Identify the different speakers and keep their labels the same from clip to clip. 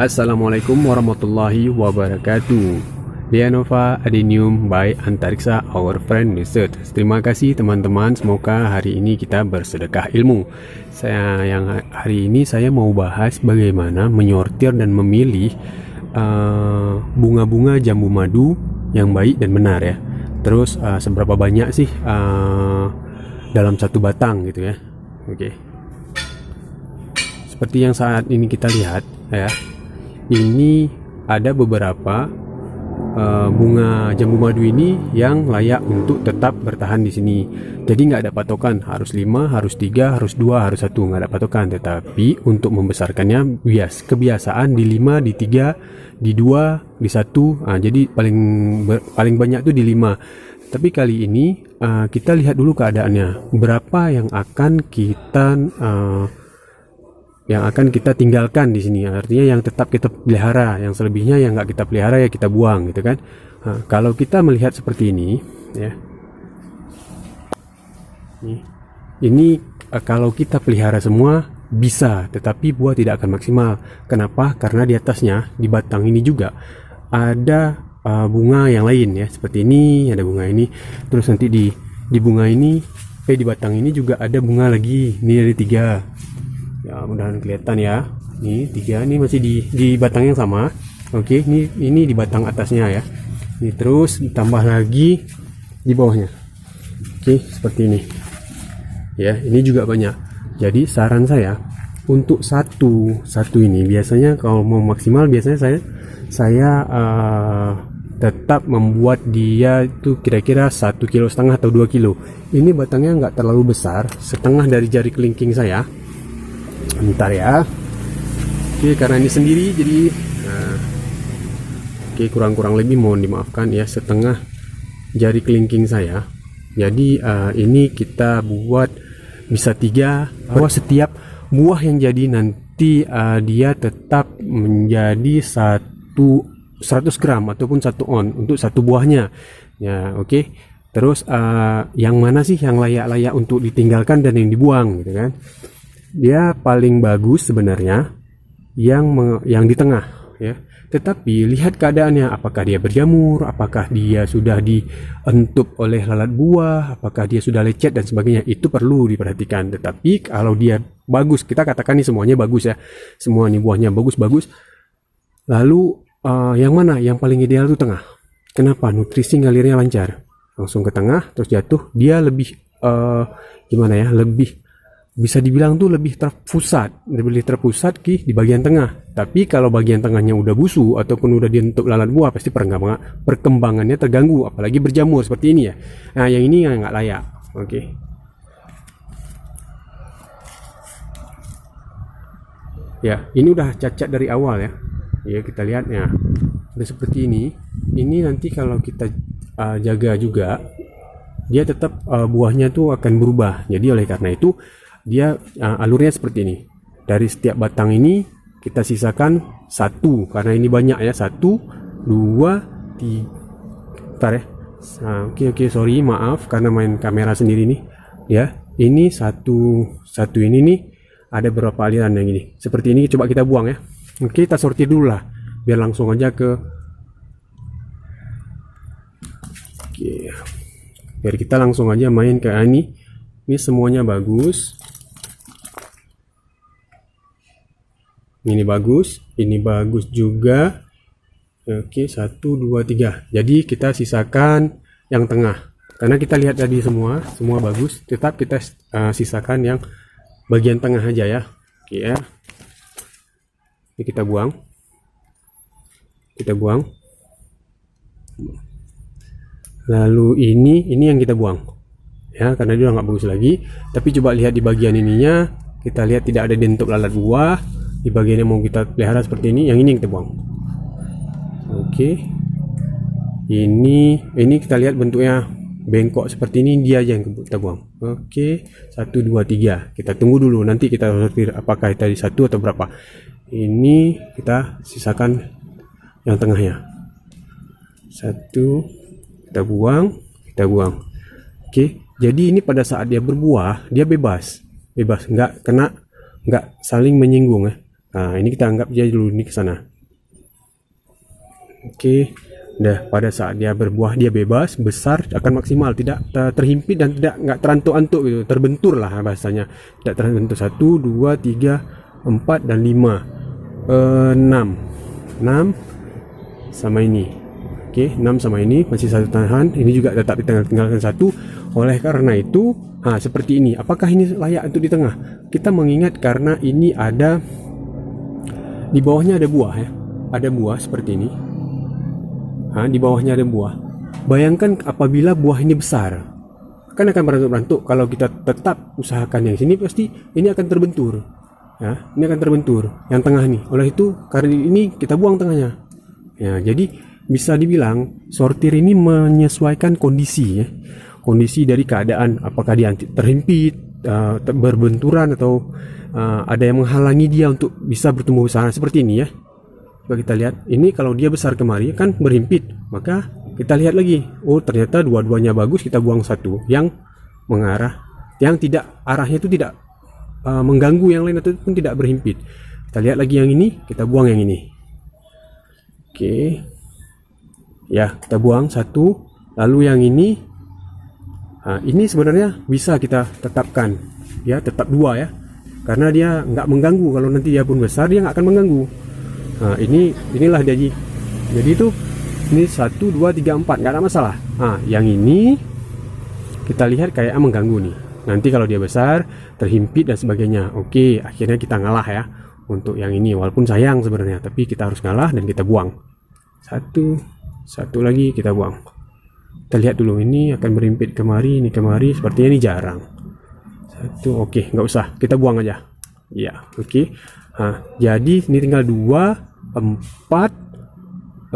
Speaker 1: Assalamualaikum warahmatullahi wabarakatuh. Lianova Adenium by Antariksa Our Friend Research. Terima kasih teman-teman, semoga hari ini kita bersedekah ilmu. Hari ini saya mau bahas bagaimana menyortir dan memilih bunga-bunga jambu madu yang baik dan benar ya. Terus seberapa banyak sih dalam satu batang gitu ya. Oke. Seperti yang saat ini kita lihat ya. Ini ada beberapa bunga jambu madu ini yang layak untuk tetap bertahan di sini. Jadi nggak ada patokan harus 5, harus 3, harus 2, harus 1, nggak ada patokan. Tetapi untuk membesarkannya kebiasaan di 5, di 3, di 2, di 1. Jadi paling banyak tuh di 5. Tapi kali ini kita lihat dulu keadaannya. Berapa yang akan kita tinggalkan di sini, artinya yang tetap kita pelihara, yang selebihnya yang nggak kita pelihara ya kita buang gitu kan. Kalau kita melihat seperti ini ya, ini kalau kita pelihara semua bisa, tetapi buah tidak akan maksimal. Kenapa? Karena di atasnya, di batang ini juga ada bunga yang lain ya, seperti ini ada bunga ini, terus nanti di bunga ini di batang ini juga ada bunga lagi, ini ada 3 ya, mudah-mudahan kelihatan ya. Ini 3, ini masih di batang yang sama. Oke, ini di batang atasnya ya. Ini terus ditambah lagi di bawahnya. Oke, seperti ini. Ya, ini juga banyak. Jadi saran saya untuk satu ini biasanya kalau mau maksimal biasanya saya tetap membuat dia itu kira-kira 1,5 kilo atau 2 kilo. Ini batangnya nggak terlalu besar, setengah dari jari kelingking saya. Bentar ya. Oke, karena ini sendiri jadi oke, kurang lebih mohon dimaafkan ya, setengah jari kelingking saya. Jadi ini kita buat bisa 3, bahwa setiap buah yang jadi nanti dia tetap menjadi 100 gram ataupun 1 on untuk satu buahnya ya. Oke, terus yang mana sih yang layak untuk ditinggalkan dan yang dibuang gitu kan. Dia paling bagus sebenarnya yang di tengah ya. Tetapi lihat keadaannya, apakah dia berjamur, apakah dia sudah dientup oleh lalat buah, apakah dia sudah lecet dan sebagainya, itu perlu diperhatikan. Tetapi kalau dia bagus, kita katakan nih semuanya bagus ya, semua nih buahnya bagus. Lalu yang mana yang paling ideal itu tengah. Kenapa? Nutrisi ngalirnya lancar, langsung ke tengah terus jatuh. Dia lebih gimana ya, lebih bisa dibilang tuh lebih terpusat di bagian tengah. Tapi kalau bagian tengahnya udah busuk ataupun udah dientup lalat buah, pasti perkembangannya terganggu, apalagi berjamur seperti ini ya. Nah, yang ini yang nggak layak. Oke. Ya, ini udah cacat dari awal ya. Ya, kita lihat ya. Udah seperti ini. Ini nanti kalau kita jaga juga, dia tetap buahnya tuh akan berubah. Jadi oleh karena itu dia alurnya seperti ini. Dari setiap batang ini kita sisakan 1, karena ini banyak ya, 1, 2, 3. Bentar ya. Oke, sorry, maaf karena main kamera sendiri nih ya. Ini satu ini nih ada beberapa aliran yang ini seperti ini, coba kita buang ya. Oke, kita sortir dulu lah biar langsung aja biar kita langsung aja main ke ini. Ini semuanya bagus. Ini bagus juga. Oke, 1, 2, 3. Jadi kita sisakan yang tengah. Karena kita lihat tadi semua bagus, tetap kita sisakan yang bagian tengah aja ya. Oke ya. Ini kita buang. Lalu ini yang kita buang. Ya, karena dia nggak bagus lagi. Tapi coba lihat di bagian ininya, kita lihat tidak ada dientup lalat buah. Di bagian yang mau kita pelihara seperti ini, yang ini kita buang. Oke, ini kita lihat bentuknya bengkok seperti ini, dia aja yang kita buang. Oke, 1, 2, 3. Kita tunggu dulu, nanti kita sortir apakah tadi 1 atau berapa. Ini kita sisakan yang tengahnya. 1, kita buang. Oke. Jadi ini pada saat dia berbuah, dia bebas, nggak saling menyinggung ya. Nah, ini kita anggap dia dulu ini ke sana. Oke. Nah, pada saat dia berbuah dia bebas, besar, akan maksimal, tidak terhimpit dan nggak terantuk-antuk gitu, terbentur lah bahasanya. Tidak terbentur. 1, 2, 3, 4 dan 5, 6 sama ini. Oke, 6 sama ini masih satu tahan. Ini juga tetap ditinggalkan satu. Oleh karena itu, seperti ini. Apakah ini layak untuk di tengah? Kita mengingat karena ini ada di bawahnya ada buah ya. Ada buah seperti ini. Di bawahnya ada buah. Bayangkan apabila buah ini besar, kan akan berantuk-berantuk. Kalau kita tetap usahakan yang sini, pasti ini akan terbentur. Ya, ini akan terbentur. Yang tengah nih. Oleh itu, karena ini kita buang tengahnya. Ya, jadi bisa dibilang sortir ini menyesuaikan kondisi ya. Kondisi dari keadaan, apakah dia terhimpit, berbenturan, atau ada yang menghalangi dia untuk bisa bertumbuh besar seperti ini ya. Coba kita lihat, ini kalau dia besar kemari kan berhimpit, maka kita lihat lagi, oh ternyata dua-duanya bagus, kita buang satu yang mengarah, yang tidak, arahnya itu tidak mengganggu yang lain ataupun tidak berhimpit. Kita lihat lagi yang ini, kita buang yang ini. Oke, ya kita buang satu, lalu yang ini, ini sebenarnya bisa kita tetapkan, ya tetap dua ya, karena dia nggak mengganggu. Kalau nanti dia pun besar, dia nggak akan mengganggu. Nah, inilah dia. Jadi itu ini 1, 2, 3, 4 nggak ada masalah. Yang ini kita lihat kayak mengganggu nih. Nanti kalau dia besar, terhimpit dan sebagainya. Oke, akhirnya kita ngalah ya untuk yang ini. Walaupun sayang sebenarnya, tapi kita harus ngalah dan kita buang. Satu lagi kita buang. Kita lihat dulu, ini akan berhimpit kemari, ini kemari. Sepertinya ini jarang. Oke, nggak usah, kita buang aja. Ya, oke. Jadi ini tinggal 2, 4, 2,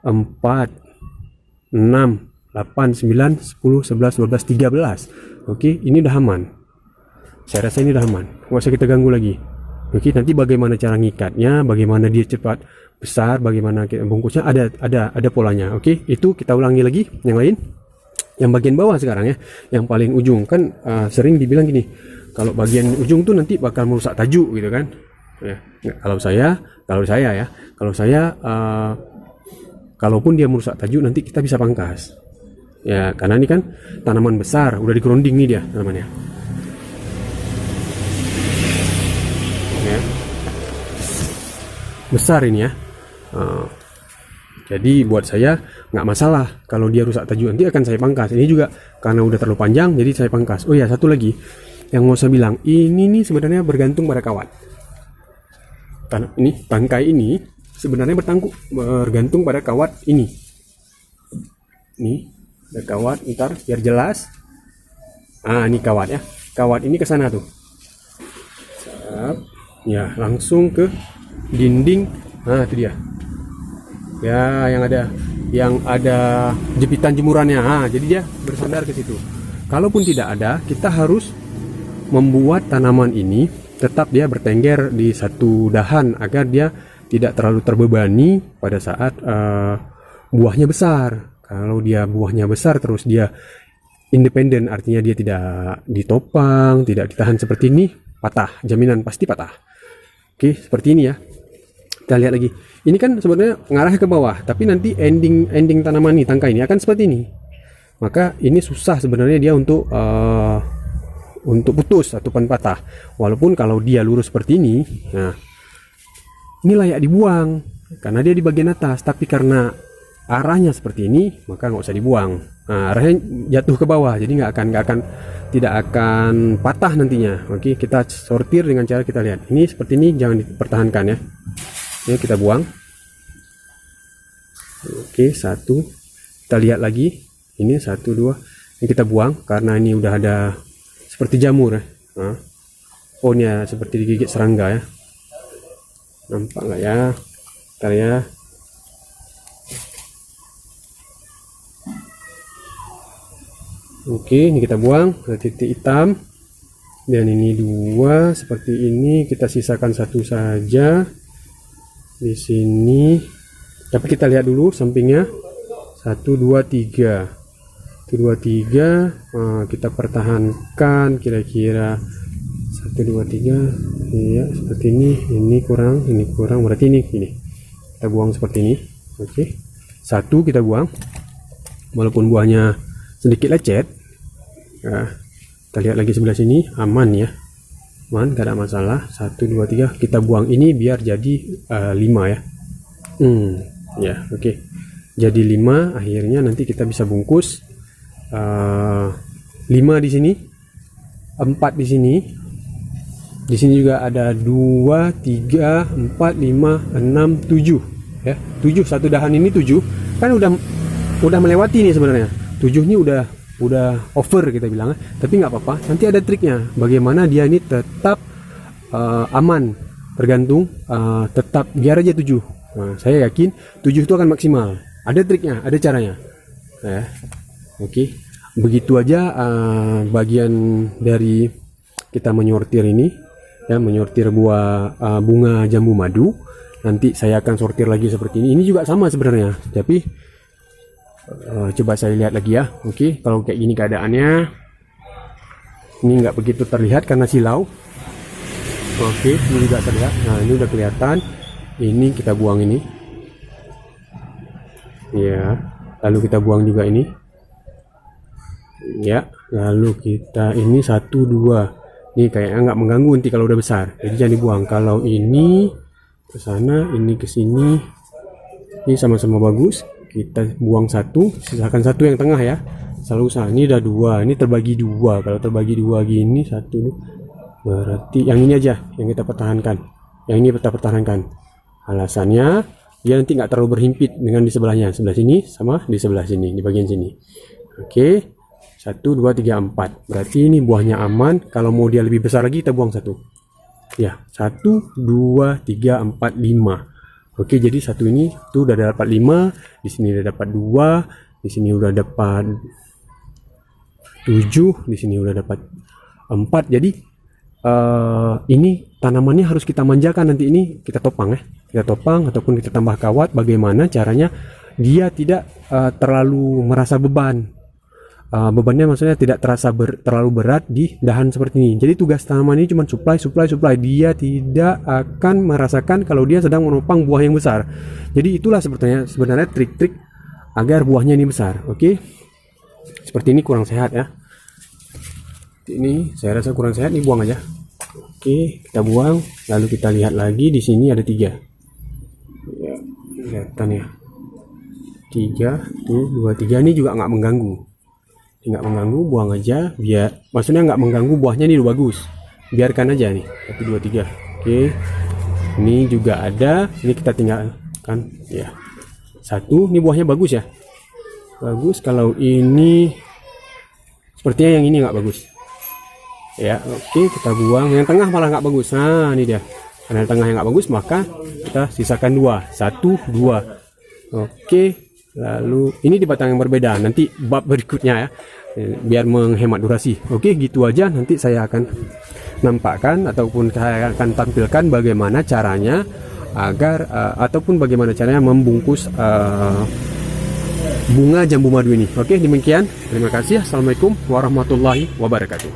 Speaker 1: 4, 6, 8, 9, 10, 11, 12, 13. Oke, ini udah aman. Saya rasa ini udah aman. Nggak usah kita ganggu lagi. Oke, nanti bagaimana cara ngikatnya, bagaimana dia cepat besar, bagaimana kita bungkusnya, ada polanya. Oke, itu kita ulangi lagi. Yang lain, yang bagian bawah sekarang ya, yang paling ujung kan sering dibilang gini, kalau bagian ujung tuh nanti bakal merusak tajuk gitu kan. Ya, kalau saya kalaupun dia merusak tajuk, nanti kita bisa pangkas. Ya, karena ini kan tanaman besar, udah digeronding nih dia tanamannya. Ya. Besar ini ya. Jadi buat saya nggak masalah kalau dia rusak tajuk, nanti akan saya pangkas. Ini juga karena udah terlalu panjang, jadi saya pangkas. Oh ya, satu lagi yang mau saya bilang, ini nih sebenarnya bergantung pada kawat. Ini tangkai ini sebenarnya bergantung pada kawat ini. Nih, ada kawat, ntar biar jelas. Ini kawat ya. Kawat ini ke sana tuh. Ya, langsung ke dinding. Itu dia. Ya, yang ada jepitan jemurannya. Jadi dia bersandar ke situ. Kalaupun tidak ada, kita harus membuat tanaman ini tetap dia bertengger di satu dahan agar dia tidak terlalu terbebani pada saat buahnya besar. Kalau dia buahnya besar terus dia independen, artinya dia tidak ditopang, tidak ditahan seperti ini, patah, jaminan pasti patah. Oke, seperti ini ya. Kita lihat lagi. Ini kan sebenarnya ngarah ke bawah, tapi nanti ending tanaman ini, tangkai ini akan seperti ini. Maka ini susah sebenarnya dia untuk putus ataupun patah. Walaupun kalau dia lurus seperti ini, nah ini layak dibuang karena dia di bagian atas. Tapi karena arahnya seperti ini, maka nggak usah dibuang. Arahnya jatuh ke bawah, jadi tidak akan patah nantinya. Oke, kita sortir dengan cara kita lihat. Ini seperti ini, jangan dipertahankan ya. Ini kita buang. Oke, satu. Kita lihat lagi. Ini 1, 2. Ini kita buang karena ini udah ada seperti jamur ya. Oh, ini ya, seperti digigit serangga ya. Nampak nggak ya? Bentar ya. Oke, ini kita buang ke titik hitam. Dan ini 2 seperti ini, kita sisakan 1 saja di sini. Tapi kita lihat dulu sampingnya. 1, 2, 3. 1, 2, 3. Kita pertahankan kira-kira 1 2 3 ya, seperti ini kurang, berarti ini kita buang seperti ini. Oke, satu kita buang walaupun buahnya sedikit lecet. Nah, kita lihat lagi sebelah sini, aman ya, aman, gak ada masalah. 1 2 3 kita buang ini biar jadi 5 ya. Ya, oke. Jadi 5, akhirnya nanti kita bisa bungkus 5 di sini, 4 di sini. Di sini juga ada 2 3 4 5 6 7 ya. 7 satu dahan ini 7. Kan udah melewati nih sebenarnya. 7 ini udah over kita bilang, tapi nggak apa-apa. Nanti ada triknya bagaimana dia ini tetap aman, tergantung tetap biar aja 7. Nah, saya yakin 7 itu akan maksimal. Ada triknya, ada caranya. Ya. Oke. Begitu aja bagian dari kita menyortir ini. Ya, menyortir buah bunga jambu madu. Nanti saya akan sortir lagi seperti ini. Ini juga sama sebenarnya, tapi coba saya lihat lagi ya. Oke, kalau kayak gini keadaannya, ini nggak begitu terlihat karena silau. Oke, ini juga terlihat. Nah, ini udah kelihatan. Ini kita buang ini. Ya, lalu kita buang juga ini. Ya, lalu kita ini 1 2. Ini kayaknya nggak mengganggu nanti kalau udah besar, jadi jangan dibuang. Kalau ini ke sana, ini ke sini, ini sama-sama bagus. Kita buang 1, sisakan 1 yang tengah ya. Selalu usaha. Ini udah 2, ini terbagi 2. Kalau terbagi 2 gini 1, berarti yang ini aja yang kita pertahankan. Yang ini kita pertahankan. Alasannya dia nanti nggak terlalu berhimpit dengan di sebelahnya, sebelah sini sama di sebelah sini, di bagian sini. Oke. 1 2 3 4. Berarti ini buahnya aman. Kalau mau dia lebih besar lagi kita buang 1. Ya, 1 2 3 4 5. Oke, jadi 1 ini tuh udah dapat 5, di sini udah dapat 2, di sini udah dapat 7, di sini udah dapat 4. Jadi ini tanamannya harus kita manjakan. Nanti ini kita topang ya. Kita topang ataupun kita tambah kawat. Bagaimana caranya dia tidak terlalu merasa beban. Bebannya maksudnya tidak terasa terlalu berat di dahan seperti ini. Jadi tugas tanaman ini cuma supply. Dia tidak akan merasakan kalau dia sedang menopang buah yang besar. Jadi itulah sebenarnya trik-trik agar buahnya ini besar. Oke. Seperti ini kurang sehat ya. Ini saya rasa kurang sehat, ini buang aja. Oke, kita buang. Lalu kita lihat lagi, di sini ada 3. Ya, kelihatan ya. 3, tuh 2 3. Ini juga nggak mengganggu. Nggak mengganggu, buang aja, biar maksudnya nggak mengganggu, buahnya ini udah bagus, biarkan aja nih. 1 2 3. Oke, ini juga ada, ini kita tinggalkan ya. 1, ini buahnya bagus ya, bagus. Kalau ini sepertinya yang ini nggak bagus ya. Oke, kita buang. Yang tengah malah nggak bagus. Nah, ini dia, karena yang tengah yang nggak bagus, maka kita sisakan 2. 1 2. Oke. Lalu ini di batang yang berbeda, nanti bab berikutnya ya, biar menghemat durasi. Oke, gitu aja. Nanti saya akan nampakkan ataupun saya akan tampilkan bagaimana caranya agar ataupun bagaimana caranya membungkus bunga jambu madu ini. Oke, demikian. Terima kasih. Assalamualaikum warahmatullahi wabarakatuh.